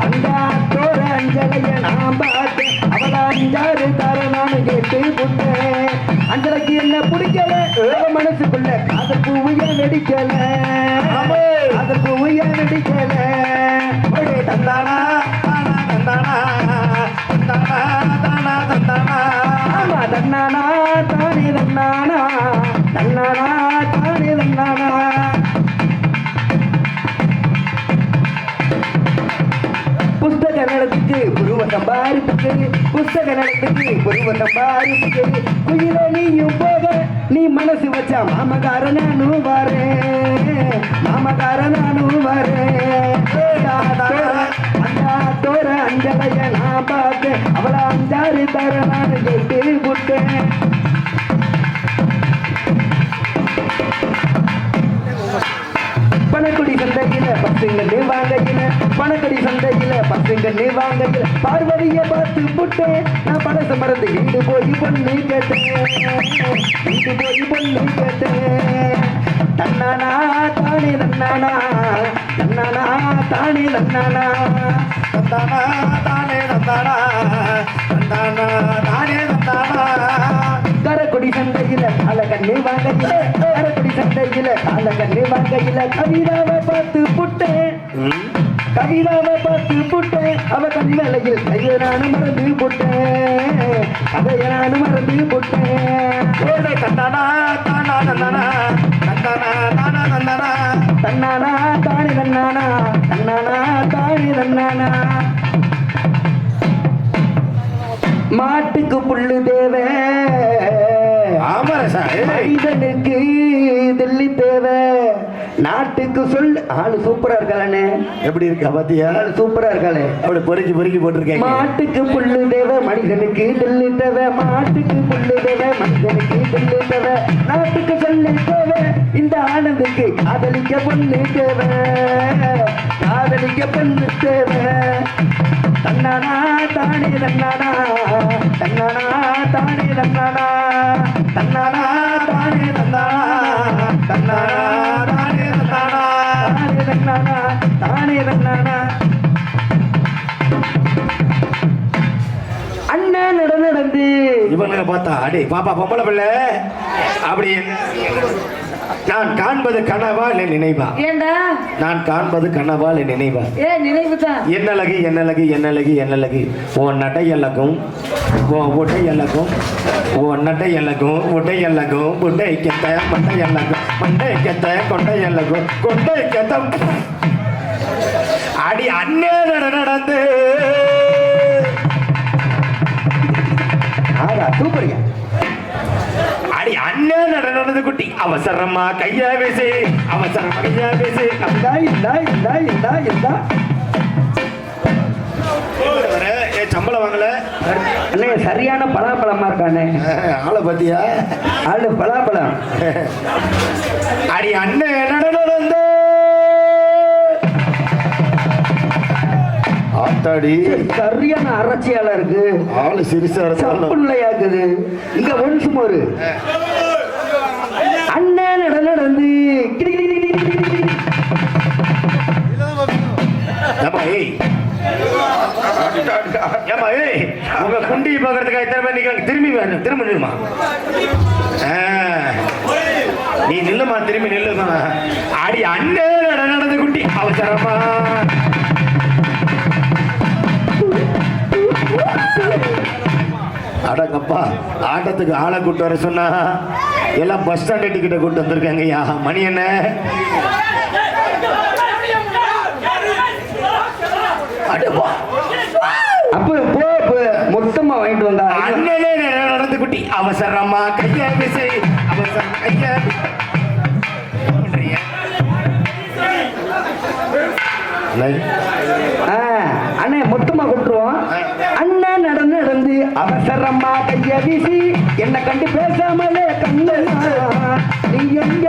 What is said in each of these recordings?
அந்த தோற அஞ்சலைய நான் பார்த்தேன். அவள அஞ்சாறு தர நான் கேட்டு புட்டேன். அஞ்சலைக்கு என்ன பிடிக்கல மனசுக்குள்ள காதல் பூவைய வெடிக்கல. காதல் பூவைய வெடிக்கல. தந்தானா தந்தானா தந்தானா தானா தந்தானா. ஆமா தன்னானா தானே தன்னானா தன்னானா தானே தன்னானா. புஸ்தக நடத்துக்கு புருவட்டம் பாரிப்புக்கு. புஸ்தக நடத்துக்கு புருவட்டம் பாரிப்புக்கு. குயில நீயும் போக நீ மனசு வச்சா மாமகார நானும் வரேன். மாமகார நானும் வரேன். அந்த தோற அஞ்சலைய நான் பார்த்தேன். அவள அஞ்சாறு தர நான் கேட்டு புட்டேன். பணக்குடி சந்தையில பசுங்கன்னு வாங்கையில. பணக்குடி சந்தையில பசுங்கன்னு வாங்கையில. பார்வதிய பார்த்து புட்டேன். நான் பணத்தை மறந்து வீடு போய் பொண்ணு கேட்டேன். வீடு போய் பொண்ணு கேட்டேன். தன்னானா தானே தன்னானா தன்னானா தானே தன்னானா தந்தானா தானே தந்தானா தந்தானா தானே தந்தானா. கரக்குடி சந்தையில காலக்கண்ணு வாங்கையில. கரக்குடி சந்தையில காலக்கண்ணு வாங்கையில. கவிதாவை பார்த்து புட்டேன். கவிதாவை பார்த்து புட்டேன். அவ கண்ணிலையில் கைய நானும் மறந்து புட்டேன். கதைய நானும் மறந்து புட்டேன். தந்தானா தானா தந்தானா தந்தானா தானா தந்தானா தன்னானா தானே தன்னானா தன்னானா தானே தன்னானா. மாட்டுக்கு புல்லு தேவை மனிதனுக்கு தில்லி தேவை. நாட்டுக்கு சொல்லு. ஆளு சூப்பரா இருக்காளே. எப்படி இருக்கா பாத்தியா? சூப்பரா இருக்காளே. அப்படி பொறுக்கி பொறுக்கி போட்டிருக்கேன். மாட்டுக்கு புல்லு தேவை மனிதனுக்கு தில்லி தேவை. மாட்டுக்கு புல்லு தேவை மனிதனுக்கு தில்லி தேவை. நாட்டுக்கு சொல்லு தேவை. இந்த ஆனந்துக்கு காதலிக்க பொண்ணு தேவை. காதலிக்க பொண்ணு தேவை. தன்னானா தானே தன்னானா தன்னானா தானே தன்னானா தன்னானா தானே தன்னானா தன்னானா தானே தன்னானா தானே தன்னானா தானே தன்னானா. அண்ணன் நடந்து இவங்களை பார்த்தா அடே பாப்பா பொம்பளை பிள்ளை அப்படி. நான் காண்பது கனவா இல்லை நினைவா? ஏண்டா நான் காண்பது கனவா இல்லை நினைவா? நினைவு தான். என்னழகு என்னழகு என்னழகு என்னழகு. உன் நடை அழகும் உன் உடை அழகும். உன் நடை அழகும் உடை அழகும். உடை கெத்த மண்டை அழகும். மண்டை கெத்த கொண்டை அழகும். கொண்டை கெத்த அடி அண்ணே நடந்து. சூப்பருங்க. அடி அண்ணே நடனது குட்டி. அவசரமா கையா பேசு. அவசரமா கையா பேசு. சம்பளம் வாங்கல அண்ணே. சரியான பலாப்பழமா இருக்கானே. ஆளை பத்தியா? ஆளு பலாப்பழம். அடி அண்ணே நடந்து. ஆத்தாடி சரியான அரசியலா இருக்கு. ஆளு சிறுசா பிள்ளையாக்குது. இங்க ஒன்சு மோரு அண்ணன் நடந்து. உங்க குண்டி பாக்குறதுக்காக திரும்பி திரும்பிடுமா? நீ நில்லுமா, திரும்பி நில்லுமா. அடி அண்ணன் நடந்து குட்டி. அவசரமா அடங்கப்பா. ஆட்டத்துக்கு ஆளை கூட்டு வர சொன்னா எல்லாம் பஸ் ஸ்டாண்ட் டிக்கெட்டை கூட்டு வந்திருக்காங்க. ஐயா மணி என்ன? அப்ப மொத்தமா வாங்கிட்டு வந்தா அண்ணனே நடந்து குட்டி. அவசரமா கையா பேசு. அவசரம் கையா அண்ணே மொத்தமா கொடுத்துருவோம். அண்ணன் நடந்து அவசரமா கைய வீசி. என்ன கண்டு பேசாமலே கண்ணு நீ எங்க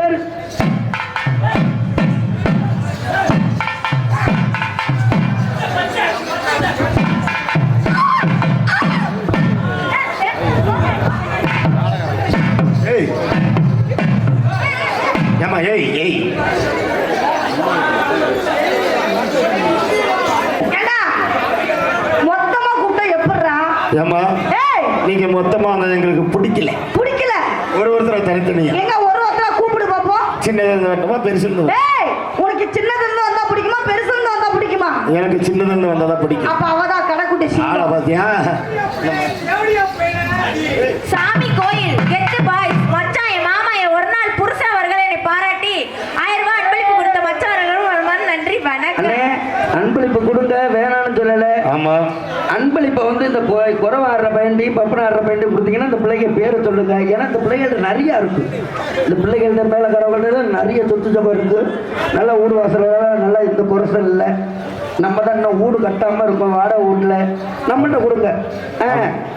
ஏமா? ஏய் ஏய் ஏம்மா ஏய் நீங்க மொத்தமா வந்தது எங்களுக்கு பிடிக்கல. பிடிக்கல. ஒருத்தரை தனித்தனியா எங்க ஒருத்தர கூப்பிடு பாப்போம். சின்னது வேண்டுமா பெருசு? ஏய் உனக்கு சின்னதுல இருந்து வந்தா பிடிக்குமா பெருசுல இருந்து வந்தா பிடிக்குமா? எனக்கு சின்னதுன்னு வந்தாதான் பிடிக்கும். அப்ப அவதான் கடைக்குட்டி ஆளை பாத்தியா? சாமி கோயில் கெட்டு பாய்ஸ் மச்சான் என் மாமா என் ஒரு நாள் புருஷன் அவர்கள் என்னை பாராட்டி 1000 ரூபாய் அன்பளிப்பு கொடுத்த மச்சான் அவர்களும் ஒரு மாதிரி நன்றி வணக்கம். அண்ணே அன்பளிப்பு கொடுங்க வேணாம்னு சொல்லல. ஆமா அன்பளிப்பை வந்து இந்த குறவை ஆடுற பையன்டி பப்பனை ஆடுற பையன்டி கொடுத்தீங்கன்னா இந்த பிள்ளைங்க பேரை சொல்லுங்க. ஏன்னா இந்த பிள்ளைகள்ட்ட நிறையா இருக்கு. இந்த பிள்ளைகள்ட்ட மேலே கரவல்ல நிறைய சொத்து சபை இருக்கு. நல்லா ஊடு வாசல் நல்லா இந்த குறைசல் இல்லை. நம்ம தான் இன்னும் வீடு கட்டாமல் இருக்கோம். வாடகை வீட்டில் நம்மகிட்ட கொடுங்க.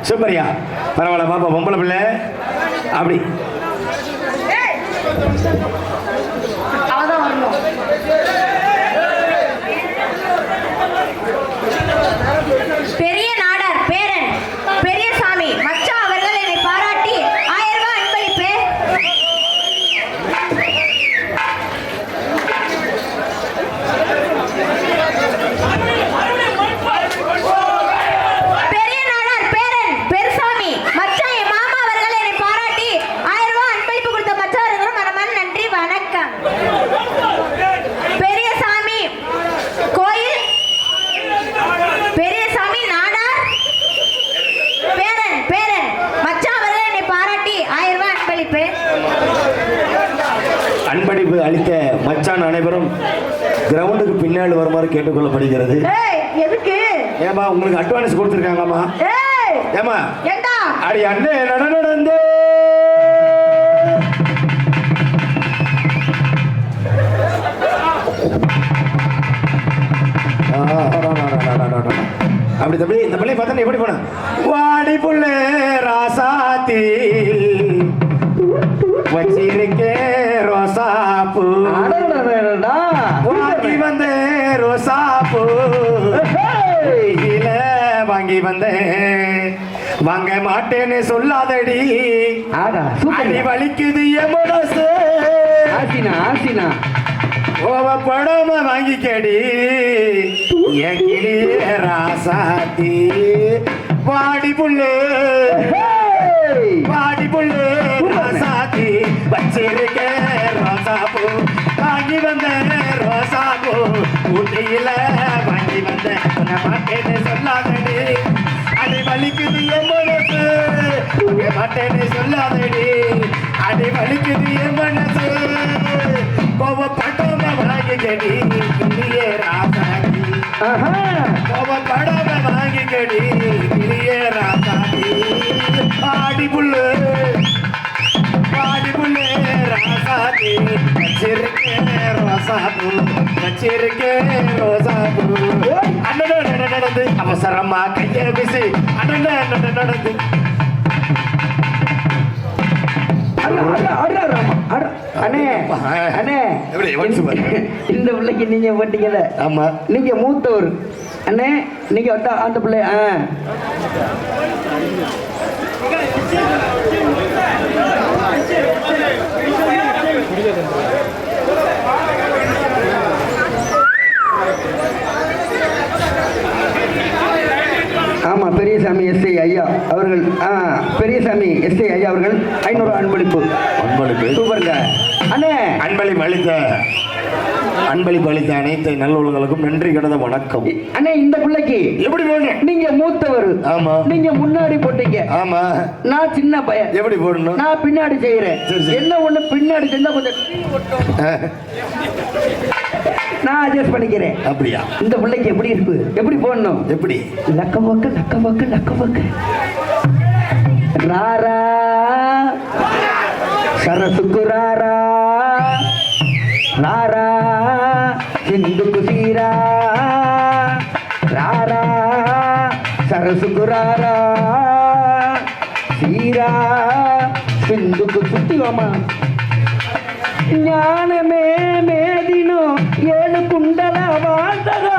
சூப்பரியா பரவாயில்ல பாப்பா பொம்பளை பிள்ளை அப்படி அவதான் வரணும். பெரிய நாடார் பேரன் பெரியசாமி மச்சான் அவர்கள் என்னை பாராட்டி 1000 ரூபாய் அன்பளிப்பு. பெரிய நாடார் பேரன் பெருசாமி மச்சான் என் மாமா அவர்கள் என்னை பாராட்டி 1000 ரூபாய் அன்பளிப்பு கொடுத்த மச்சான் அவர்களும் மனமான நன்றி வணக்கம். பெரியசாமி கோயில் பெரியசாமி நாடார் பேரன் மச்சான் அவர்கள் என்னை பாராட்டி 1000 ரூபாய் அன்பளிப்பு. அன்பளிப்பு அளித்த மச்சான் அனைவரும் கிரவுண்டுக்கு பின்னாடி வருமாறு கேட்டுக்கொள்ளப்படுகிறது. ஏய் எதுக்கு? ஏமா உங்களுக்கு அட்வான்ஸ் கொடுத்துருக்காங்கம்மா. ஏய் ஏமா ஏண்டா அடி அண்ணே நடந்து அப்படி தம்பி இந்த பிள்ளை பார்த்தா எப்படி போன வாடி புள்ள ராசாத்தி வச்சிருக்கே ரோசாப்பூ வாங்கி வந்த ரோசாப்பூ இல்ல வாங்கி வந்தேன் வாங்க மாட்டேன்னு சொல்லாதடி அடி வலிக்குது என் மனசு ஆசினா கோவப்படாம வாங்கிக்கடி என் கிளியே ராசாத்தி வாடி புள்ளு ராசாத்தி வச்சிருக்க ரோசாப்பூ வாங்கி வந்த ரோசாப்பூ ஊட்டியில வாங்கி வந்த மாட்டேன்னு சொல்லாதடி அடி வலிக்குது என் மனசு மாட்டேன்னு சொல்லாதடி அடி வலிக்குது என் மனசு கோவப்படாம வாங்கிக்கடி கிளியே ராசாத்தி கோவப்படாம வாங்கிக்கடி கிளியே ராசாத்தி ஆடி புல்லு ராசாத்தி வச்சிருக்கேன் ரோசாப்பூ அண்ணன் நடந்து அவசரமா கைய பிசி அண்ணன் நடந்து இந்த பிள்ளைக்கு நீங்க போட்டீங்கல்ல. ஆமா நீங்க மூத்தவர் அண்ணே. நீங்க அந்த பிள்ளை ஆமா பெரியசாமி எஸ்ஐ ஐயா அவர்கள் பெரியசாமி எஸ்ஐ ஐயா அவர்கள் 500 அன்பளிப்பு சூப்பருங்க அண்ணே. அன்பளிப்பு அளித்த அனைத்து நல்லுள்ளங்களுக்கும் நன்றி கடந்த வணக்கம். அண்ணே இந்த பிள்ளைக்கு எப்படி போடணும்? நீங்க மூத்தவர். ஆமா நீங்க முன்னாடி போட்டீங்க. ஆமா நான் சின்ன பையன். எப்படி போடணும்? நான் பின்னாடி செய்யறேன். என்ன ஒண்ணு பின்னாடி செஞ்சா கொஞ்சம் நான் அட்ஜஸ்ட் பண்ணிக்கிறேன். அப்படியா? இந்த பிள்ளைக்கு எப்படி இருக்கு? எப்படி போடணும்? எப்படி? லக்க ராரா சரசுக்கு ராரா ராரா சிந்துக்கு சீரா ராரா சரசுக்கு ராரா சீரா சிந்துக்கு சுத்திவாமா ஞானமே மேதினோ 7 குண்டல வாசகா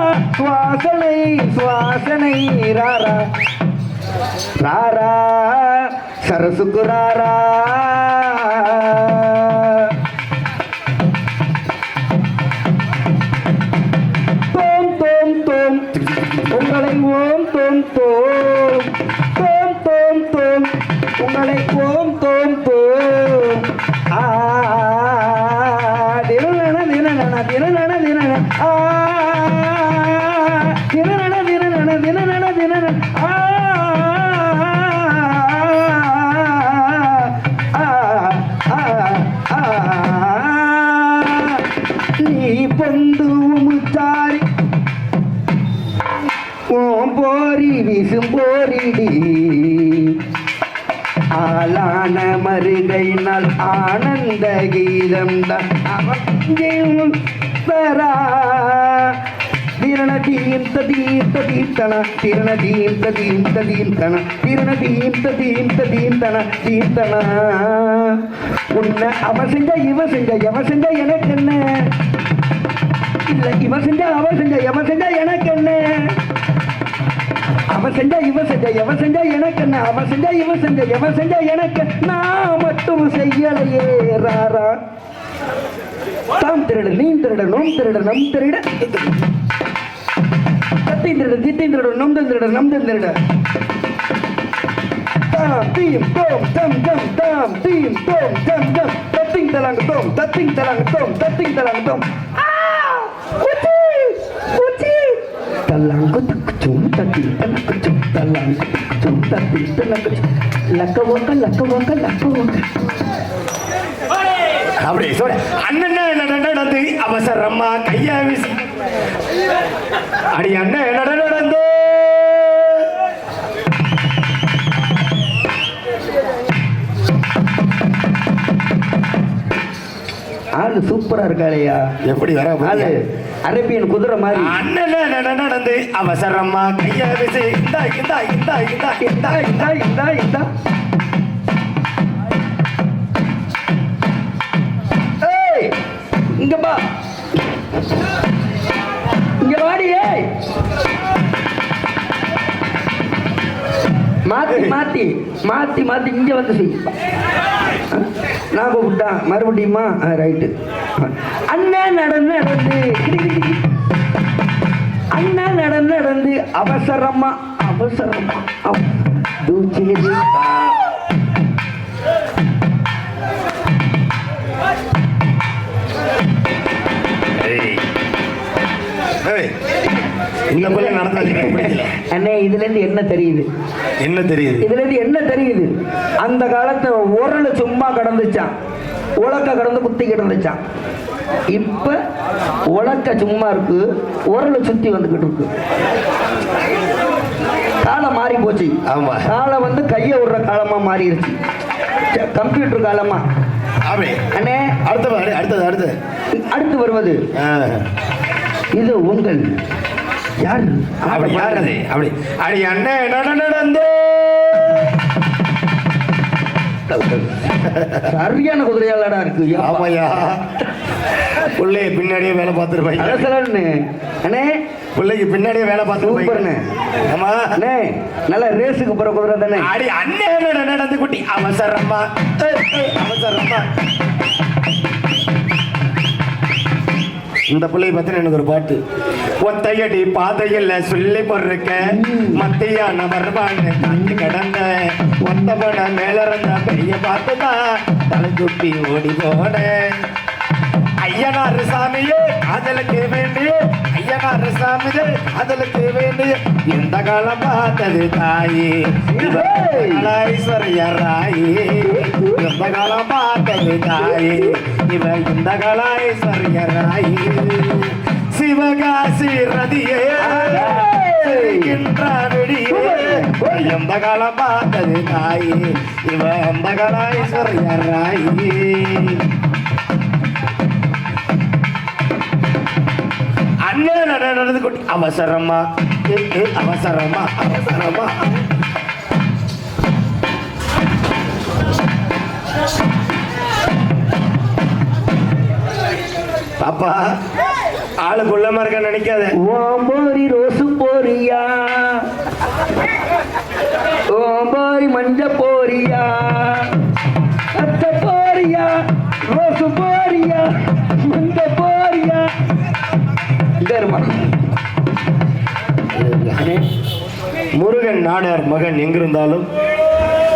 சுவாசனை ராரா ராரா சரசுக்கு ராரா தோம் உங்களை ஓம் தோம் போரி வீசும் போரிடி ஆளான மருகையினால் ஆனந்த கீதம் தான் அவன் வரா திரணதீம் ததீம் ததீம் தன திரணதீம் ததீம் ததீம் தன திரணதீம் ததீம் ததீம் தன தீர்த்தன உன்னை அவன் செஞ்ச இவன் செஞ்ச எவன் செஞ்ச எனக்கு என்ன இல்ல இவன் செஞ்ச அவன் செஞ்ச எவன் செஞ்ச எனக்கு என்ன அவன் செஞ்சா இவன் செஞ்சா எவன் செஞ்சா எனக்கு என்ன அவன் செஞ்சா இவன் செஞ்சா எவன் செஞ்சா எனக்கு நான் மட்டும் செய்யலையே ராரா தாம் திருட நீ திருட நோம் திருட நம் திருட தத்தை திருட தித்தை திருட நொந்தல் திருட நம்தல் திருட தாம் தீம் தோம் தம் தம் தாம் தீம் தோம் தம் தம் தத்திங் தலாங்க தோம் தத்திங் தலாங்க தோம் தத்திங் தலாங்க தோம் தல்லாங்கு தக்குச்சும் தத்தி தனக்குச்சும் தல்லாங்கு தக்குச்சும் தத்தி தனக்குச்சும் லக்க ஓக்க அப்படி சொல்ல அண்ணன் நடந்து அவசரமா கையா வீசி அடி அண்ணன் நடந்து ஆளு சூப்பரா இருக்காளையா எப்படி வர ஆளு அரேபியன் குதிரை மாதிரி அண்ணன் நடந்து அவசரமா கையா வீசி இந்தா இந்தா இந்தா இந்தா இந்தா இந்தா இந்தா இந்தா ஏய் இங்க பா இங்க வாடி ஏய் மாத்தி மாத்தி மாத்தி மாத்தி இங்க வந்து செய் நான் கூப்பிட்டான் மறுபடியுமா ரைட்டு அண்ணன் நடந்து அண்ணன் நடந்து அவசரமா தூச்சேரி இந்த போல நடந்தது பிடிக்கல அண்ணே இதுல இருந்து என்ன தெரியுது இதுல இருந்து என்ன தெரியுது அந்த காலத்துல உரல் சும்மா கடந்துச்சான் உலக்க கடந்து குத்தி கிடந்துச்சான் இப்ப உலக்க சும்மா இருக்கு உரல் சுத்தி வந்துகிட்டு இருக்கு காலம் மாறி போச்சு ஆமா காலம் வந்து கையை விடுற காலமா மாறிடுச்சு கம்ப்யூட்டர் காலமா அண்ணே அடுத்து வருவது இது உங்கள் யார் அப்படி அடி அண்ணன் நடந்து சரியான குதிரையாளடா இருக்கு ஆமாயா பிள்ளைய பின்னாடியே வேலை பார்த்துருப்பாங்க அண்ணே பிள்ளைக்கு பின்னாடியே வேலை பார்த்துருப்பாங்க ஆமா அண்ணே நல்ல ரேஸுக்கு போற குதிரை தானே அடி அண்ணன் நடந்து குட்டி அவசரமா இந்த பிள்ளை பத்தின எனக்கு ஒரு பாட்டு ஒத்தையடி பாதையில் சொல்லி பொருக்க மத்தியான வருவாங்க காட்டு கடந்த ஒத்தபட மேல இருந்த பெரிய பார்த்துதான் தலை சுட்டி ஓடி போன ஐயனார் சாமியே காதலுக்கு வேண்டிய ஐயனார் சாமியே காதலுக்கு வேண்டிய இந்த காலம் பார்த்தது தாயே ஐஸ்வர்யராயே இந்த காலம் பார்த்தது தாயே இவ இந்த கலாய்ஸ்வர்யராயே சிவகாசி ரதியே எந்த காலம் பார்த்தது தாயே இவ அந்த கலாய்ஸ்வர்யராயே அண்ணன் நடந்து கொண்டு அவசரமா பாப்பா ஆளு குள்ளமா இருக்க நினைக்காத ஓம்போரி ரோசு போரியா ஓம்போரி மஞ்ச போரியா அத்த போரியா ரோசு போரியா மஞ்ச போரியா முருகன் நாடார் மகன் எங்கிருந்தாலும்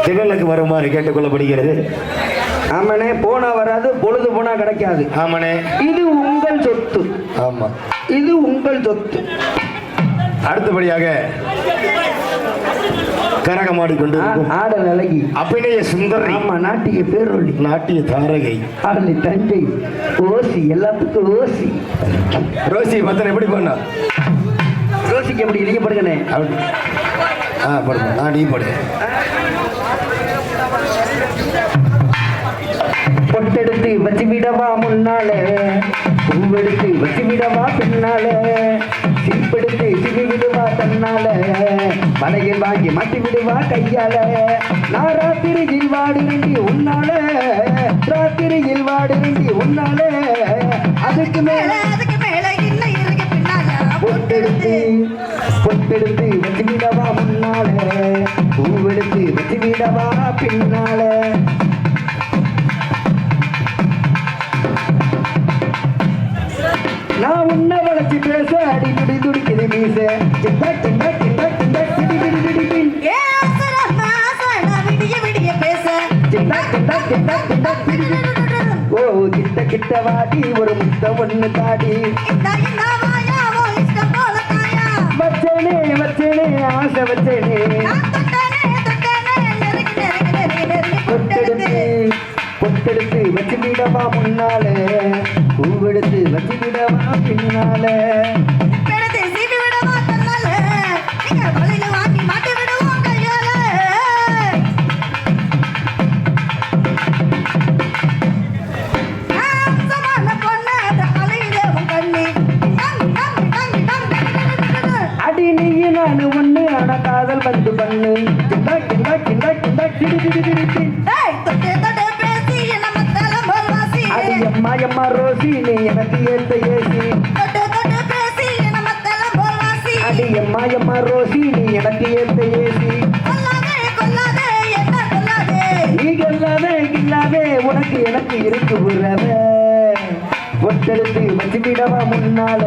திகழுக்கு வருமாறு கேட்டுக்கொள்ளப்படுகிறது. ஆமாண்ணே, போனா வராது, பொழுது போனா கிடைக்காது. ஆமாண்ணே, இது உங்கள் சொத்து. ஆமா, இது உங்கள் சொத்து. அடுத்தபடியாக கரகமாடி கொண்டு ஆடல் அழகி அபிநய சுந்தரி. ஆமா, நாட்டிய பேரொழி, நாட்டிய தாரகை, ஆடலி தஞ்சை ஓசி, எல்லாத்துக்கும் ஓசி. ரோசி பத்தன் எப்படி பண்ணா? யோசிக்க முடியும் நீங்க படுங்கண்ணே. அப்படி போடுங்க. நீ போடு. பொட்டெடுத்து வச்சு விடவா முன்னால, பூவெடுத்து வச்சு விடவா பின்னால, சீப்பெடுத்து சிவி விடுவா தன்னால, வலையில் வாங்கி மாட்டி விடுவா கையால. நான் ராத்திரியில் வாடுறேண்டி உன்னால, ராத்திரியில் வாடுறேண்டி உன்னால, அதுக்கு மேல இன்னும் இருக்கு பின்னால. பொட்டெடுத்து பொட்டெடுத்து வச்சு விடவா முன்னால, பூவெடுத்து வச்சு விடவா பின்னால. நான் உன்னை வளைச்சு பேச அடி துடி துடிக்குது மீச, சிந்தா சிந்தா சிந்தா சிந்தா சிடி சிடி சிடி பின். விடிய விடிய பேச சிந்தா சிந்தா சிந்தா சிந்தா சிடி சிடி. ஓ கிட்ட கிட்ட வாடி ஒரு முத்த ஒண்ணு தாடி, வச்சேனே வச்சேனே ஆசை வச்சேனே. பொட்டெடுத்து பொட்டெடுத்து வச்சு விடவா முன்னால, பூவெடுத்து வச்சு விடவா பின்னால. அடி நீயும் நானு ஒண்ணு ஆனா காதல் வந்து பண்ணு, கிண்டா கிண்டா கிண்டா கிண்டா கிடி கிடி கிடி கிடி. அடி அம்மா அம்மா ரோசி நீ எனக்கு ஏத்த ஏசி, அடி அம்மா அம்மா ரோசி நீ எனக்கு ஏத்த ஏசி. நீ கொல்லாதே கில்லாதே உனக்கு எனக்கு இருக்கு உறவே. பொட்டெடுத்து வச்சு விடவா முன்னால,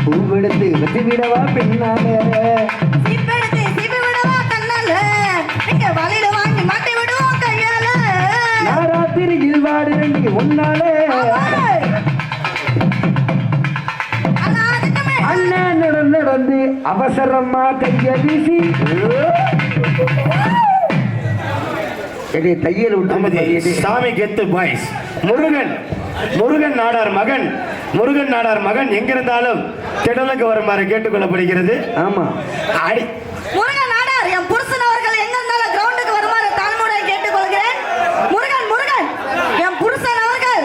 பூவெடுத்து வச்சு விடவா பின்னால. நான் ராத்திரியில் வாடுறேன் உன்னாலே, அண்ணன் நடந்து அவசரமா கைய வீசி தையல் விட்டு. சாமி கெத்து பாய்ஸ். முருகன் நாடார் மகன், முருகன் நாடார் மகன் எங்கிருந்தாலும் திடலுக்கு வருமாறு கேட்டுக்கொள்ளப்படுகிறது. ஆமா அடி முருகன் நாடார் என் புருஷன் அவர்கள் எங்க இருந்தாலும் கிரவுண்டுக்கு வருமாறு தாழ்மையுடன் கேட்டுக்கொள்கிறேன். முருகன் முருகன் என் புருஷன் அவர்கள்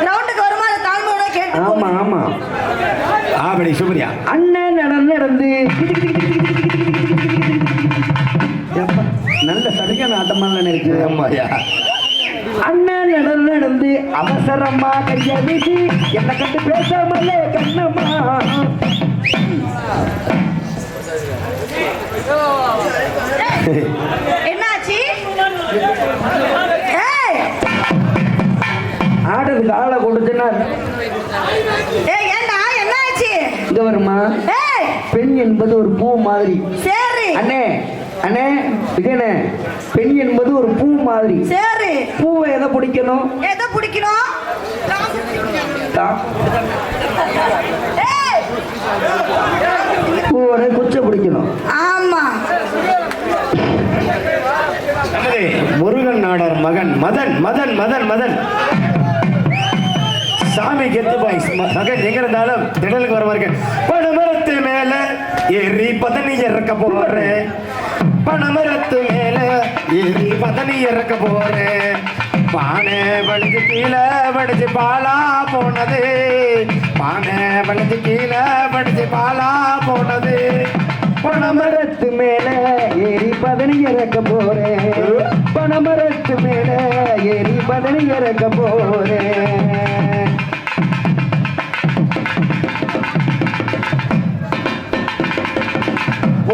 கிரவுண்டுக்கு வருமாறு தாழ்மையுடன் கேட்டு. ஆமா ஆமா ஆபடி சுப்ரியா. அண்ணன் நடந்து எப்பா, நல்ல சரியான ஆட்டமாக இருக்கு. ஆமாயா. அண்ணன் நடந்து அவசரமா கைய வீசி என்ன கண்டு பேசாமலே கண்ணம்மா. என்னாச்சு? ஆடுறதுக்கு ஆளை கொடுத்துன்னா ஏண்டா என்னாச்சு? இங்க வருமா, பெண் என்பது ஒரு பூ மாதிரி. சரி அண்ணே அண்ணே விஜயனே, பெண் என்பது ஒரு பூ மாதிரி. சரி பூவை எதை பிடிக்கணும்? எதை பிடிக்கணும்? பூவோட குச்சை பிடிக்கணும். ஆமா முருகன் நாடார் மகன் மதன் மதன் மதன் மதன் சாமி கெத்து பாய்ஸ் மகன் எங்க இருந்தாலும் திடலுக்கு வர மாதிரி. பனமரத்து மேல ஏறி பதனி இறக்க போறேன், பனமரத்து மேல ஏறி பதனி இறக்க போறேன். பானை வலிஞ்சு கீழே வடிச்சு பாலா போனது, பானை வலிஞ்சு கீழே வடிச்சு பாலா போனது. பனமரத்து மேல ஏறி பதனி இறக்க போறேன், பனமரத்து மேல ஏறி பதனி இறக்க போறேன்.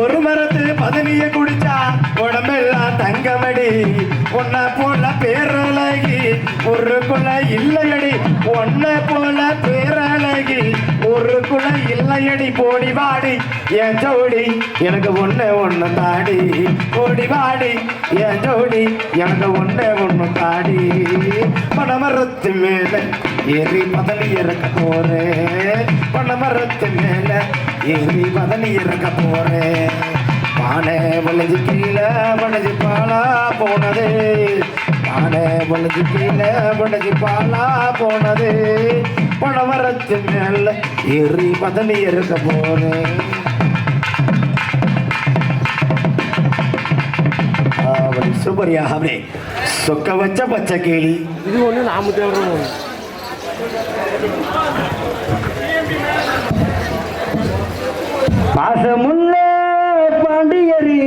ஒரு மரத்து பதனிய குடிச்சா உடம்பெல்லாம் தங்கமடி, உன்னை போல பேரழகி ஊருக்குள்ள இல்லையடி, உன்னை போல பேரழகி ஊருக்குள்ள இல்லையடி. போடி வாடி என் ஜோடி எனக்கு ஒண்ணு தாடி, போடி வாடி என் ஜோடி எனக்கு ஒண்ணு தாடி. பனமரத்து மேல ஏறி பதனி இறக்க போறேன், பனமரத்து மேல ஏறி பதனி இறக்க போறேன். பானை வளைஞ்சு கீழே வளைஞ்சு பாலா போனது, பானை வளைஞ்சு கீழே வளைஞ்சு பாலா போனது. பனமரத்து மேல ஏறி பதனி இறக்க போறேன். சூப்பர்யா. அப்படியே சொக்க வச்ச பச்சை கேளி. இது ஒன்று நாம தேடுறோம். பாசமுள்ள பாண்டியரி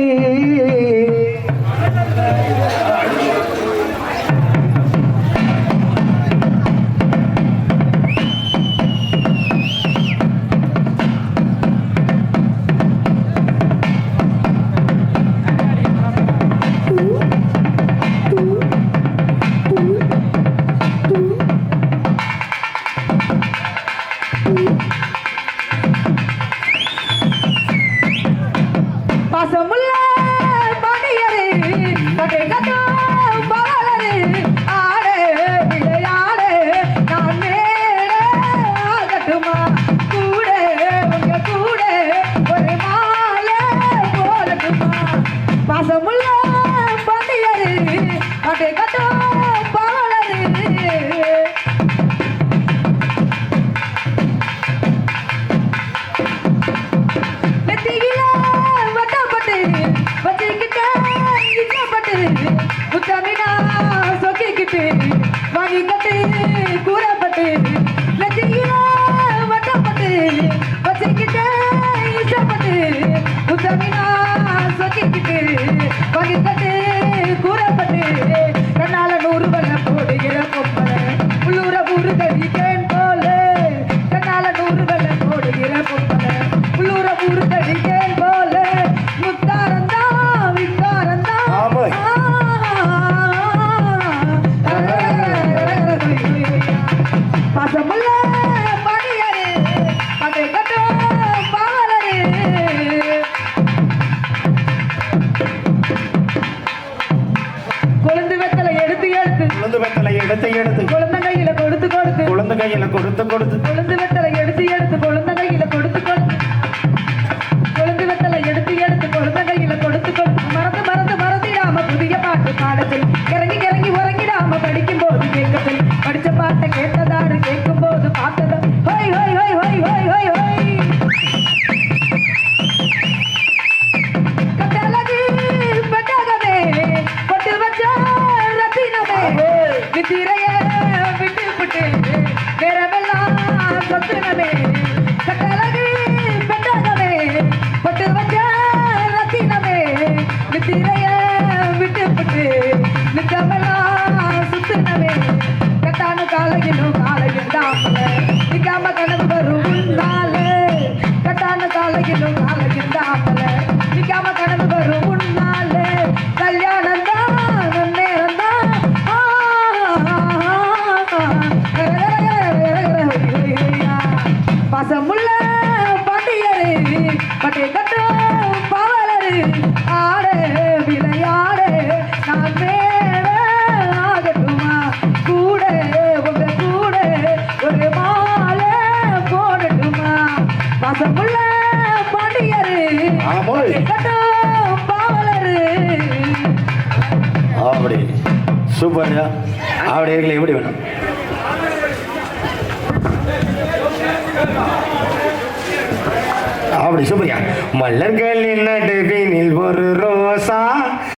பாசமுள்ள பாண்டியரே பகை கட்டும் பாலரே ஆடே விளையாடே நான் மேடே ஆகட்டுமா கூட உங்க கூட ஒரு மாலை போடட்டுமா பாசமுள்ள பாண்டியரே பகை கட்டும் பாலரே நெத்தியில வட்டப்பட்டு வச்சுக்கிட்டு இஷ்டப்பட்டு முத்தமினா சொக்கிக்கிட்டு வாங்கிக்கிட்டு கூறப்பட்டு நெத்தியில வட்டப்பட்டு வச்சுக்கிட்டு இஷ்டப்பட்டு முத்தமினா சொக்கிக்கிட்டு வாங்கிக்கிட்டு கூறப்பட்டு கண்ணால 100 வலை போடுகிற பொம்பளை உள்ளூர ஊரு கடிக்கேன் போல கண்ணால 100 வலை போடுகிற பொம்பளை உள்ளூர ஊரு கடிக்கேன் போல முத்தாரந்தா வித்தாரந்தா ஆமா. பாசமுள்ள பாடியரே பகை கட்டும் பாவலரே கொழுந்து வெத்தலை எடுத்து எடுத்து குழந்தை வெத்தலை எடுத்து எடுத்து குழந்தை கையில கொடுத்து கொடுத்து குழந்தை கையில கொடுத்து கொடுத்து கொழுந்து வெத்தலை எடுத்து எடுத்து குழந்தை கையில கொடுத்து கொடுத்து கொழுந்து வெத்தலை எடுத்து எடுத்து குழந்தை கையில கொடுத்து கொடுத்து மறந்து மறந்து மறந்திடாம புதிய பாட்டு பாடத்தில் இறங்கி இறங்கி உறங்கிடாம படிக்கும் போது கேட்கத்தில் படிச்ச பாட்டை கேட்டதாரு கேட்கும் போது பார்த்ததா ஹோய் ஹோய் ஹோய் ஹோய் ஹோய் ஹோய் ஹோய் கட்டழகு பெட்டகமே பொட்டு வச்ச ரத்தினமே வித்திரைய விட்டு விட்டு வேறமெல்லாம் சொத்துனமே கட்டழகு பெட்டகமே பொட்டு வச்ச ரத்தினமே வித்திரைய விட்டு விட்டு நித்தமெல்லாம் சுத்துனமே கட்டான காலையிலும் காலையில் தாமல நிக்காம கனவு வரும் உன்னாலே கட்டான காலையிலும் காலையில் தாமல நிக்காம கனவு வரும் உன்னாலே கல்யாணம் தான் நேரம் தான் பாசமுள்ள பாண்டியரே பட்டை கட்டும் பாவலரே ஆடே விளையாடே நான் மேல ஆகட்டுமா கூட உங்க கூட ஒரு மாலை போடட்டுமா பாசமுள்ள பாண்டியரே ஆமா. பட்டை கட்டும் பாவலரே அப்படி சூப்பர்யா. அப்படி இருக்கல எப்படி வேணும்? அப்படி சூப்பர்யா. மலர்களின் நடுவினில் ஒரு ரோசா